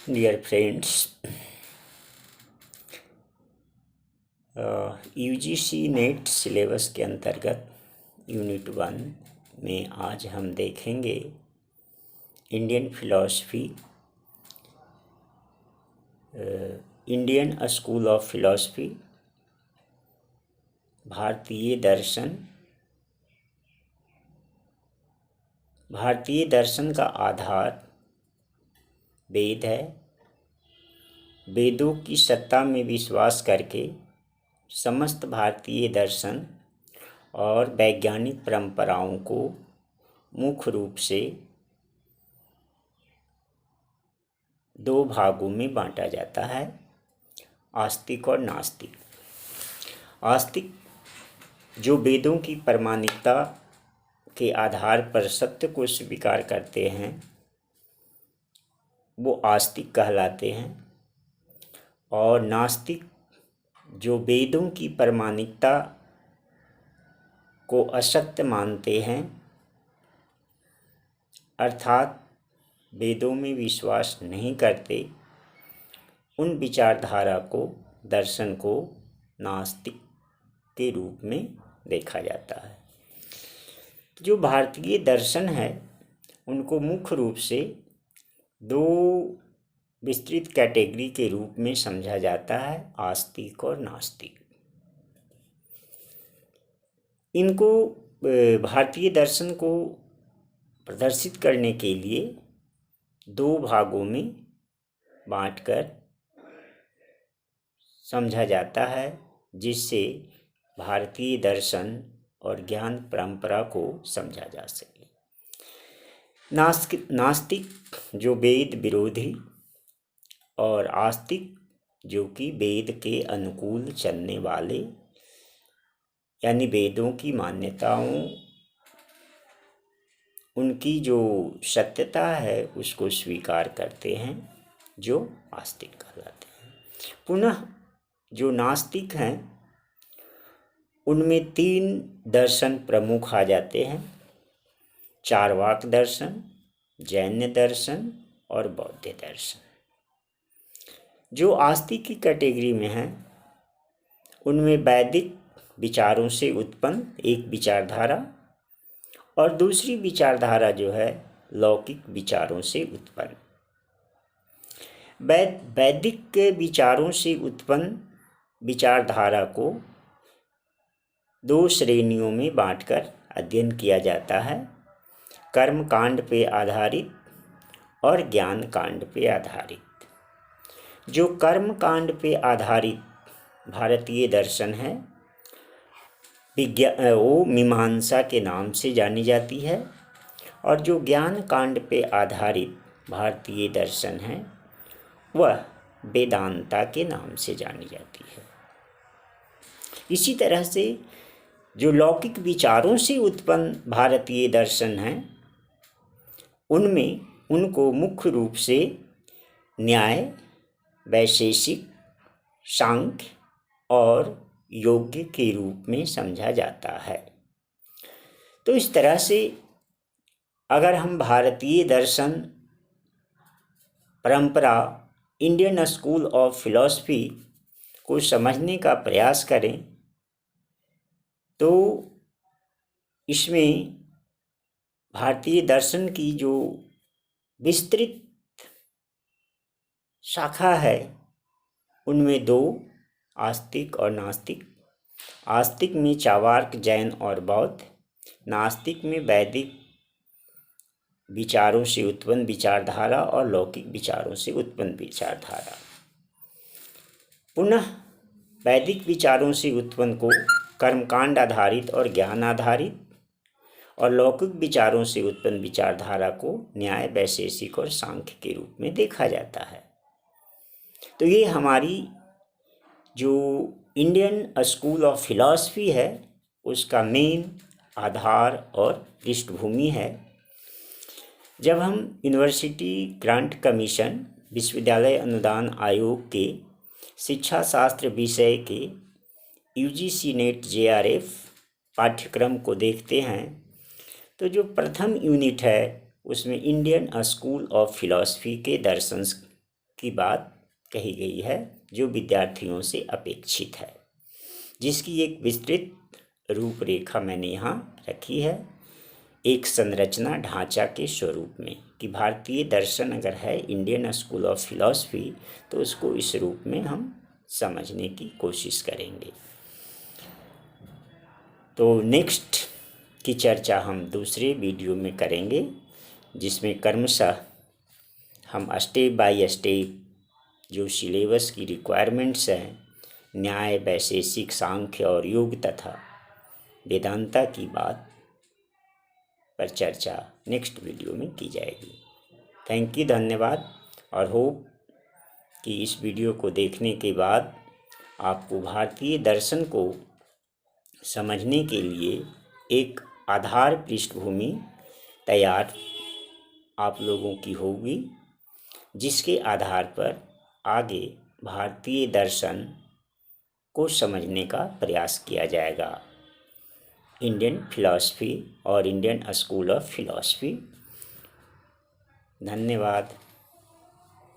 Dear friends, UGC NET syllabus के अंतर्गत unit 1 में आज हम देखेंगे Indian philosophy, Indian school of philosophy, भारतीय दर्शन। भारतीय दर्शन का आधार वेद है। वेदों की सत्ता में विश्वास करके समस्त भारतीय दर्शन और वैज्ञानिक परंपराओं को मुख्य रूप से दो भागों में बांटा जाता है, आस्तिक और नास्तिक। आस्तिक जो वेदों की प्रामाणिकता के आधार पर सत्य को स्वीकार करते हैं वो आस्तिक कहलाते हैं, और नास्तिक जो वेदों की प्रामाणिकता को असत्य मानते हैं, अर्थात वेदों में विश्वास नहीं करते, उन विचारधारा को, दर्शन को नास्तिक के रूप में देखा जाता है। जो भारतीय दर्शन है उनको मुख्य रूप से दो विस्तृत कैटेगरी के रूप में समझा जाता है, आस्तिक और नास्तिक। इनको भारतीय दर्शन को प्रदर्शित करने के लिए दो भागों में बांटकर समझा जाता है, जिससे भारतीय दर्शन और ज्ञान परंपरा को समझा जा सके। नास्तिक जो वेद विरोधी, और आस्तिक जो कि वेद के अनुकूल चलने वाले, यानी वेदों की मान्यताओं, उनकी जो सत्यता है उसको स्वीकार करते हैं, जो आस्तिक कहलाते हैं। पुनः जो नास्तिक हैं उनमें तीन दर्शन प्रमुख आ जाते हैं, चार्वाक दर्शन, जैन दर्शन और बौद्ध दर्शन। जो आस्तिक की कैटेगरी में हैं उनमें वैदिक विचारों से उत्पन्न एक विचारधारा और दूसरी विचारधारा जो है लौकिक विचारों से उत्पन्न। वैदिक के विचारों से उत्पन्न विचारधारा को दो श्रेणियों में बांटकर अध्ययन किया जाता है, कर्म कांड पे आधारित और ज्ञान कांड पे आधारित। जो कर्म कांड पे आधारित भारतीय दर्शन है वो मीमांसा के नाम से जानी जाती है, और जो ज्ञान कांड पे आधारित भारतीय दर्शन है वह वेदांता के नाम से जानी जाती है। इसी तरह से जो लौकिक विचारों से उत्पन्न भारतीय दर्शन हैं उनमें उनको मुख्य रूप से न्याय, वैशेषिक, सांख्य और योग्य के रूप में समझा जाता है। तो इस तरह से अगर हम भारतीय दर्शन परंपरा, इंडियन स्कूल ऑफ फिलॉसफी को समझने का प्रयास करें तो इसमें भारतीय दर्शन की जो विस्तृत शाखा है उनमें दो, आस्तिक और नास्तिक। आस्तिक में चार्वाक, जैन और बौद्ध, नास्तिक में वैदिक विचारों से उत्पन्न विचारधारा और लौकिक विचारों से उत्पन्न विचारधारा। पुनः वैदिक विचारों से उत्पन्न को कर्मकांड आधारित और ज्ञान आधारित, और लौकिक विचारों से उत्पन्न विचारधारा को न्याय, वैशेषिक और सांख्य के रूप में देखा जाता है। तो ये हमारी जो इंडियन स्कूल ऑफ फिलॉसफी है उसका मेन आधार और पृष्ठभूमि है। जब हम यूनिवर्सिटी ग्रांट कमीशन, विश्वविद्यालय अनुदान आयोग के शिक्षा शास्त्र विषय के यूजीसी नेट जेआरएफ पाठ्यक्रम को देखते हैं तो जो प्रथम यूनिट है उसमें इंडियन स्कूल ऑफ फिलॉसफी के दर्शन की बात कही गई है जो विद्यार्थियों से अपेक्षित है, जिसकी एक विस्तृत रूपरेखा मैंने यहाँ रखी है एक संरचना ढांचा के स्वरूप में कि भारतीय दर्शन अगर है इंडियन स्कूल ऑफ फिलॉसफी तो उसको इस रूप में हम समझने की कोशिश करेंगे। तो नेक्स्ट की चर्चा हम दूसरे वीडियो में करेंगे, जिसमें क्रमशः हम स्टेप बाय स्टेप जो सिलेबस की रिक्वायरमेंट्स हैं न्याय, वैशेषिक, सांख्य और योग तथा वेदांता की बात पर चर्चा नेक्स्ट वीडियो में की जाएगी। थैंक यू, धन्यवाद। और होप कि इस वीडियो को देखने के बाद आपको भारतीय दर्शन को समझने के लिए एक आधार पृष्ठभूमि तैयार आप लोगों की होगी, जिसके आधार पर आगे भारतीय दर्शन को समझने का प्रयास किया जाएगा, इंडियन फिलॉसफी और इंडियन स्कूल ऑफ फिलॉसफी। धन्यवाद।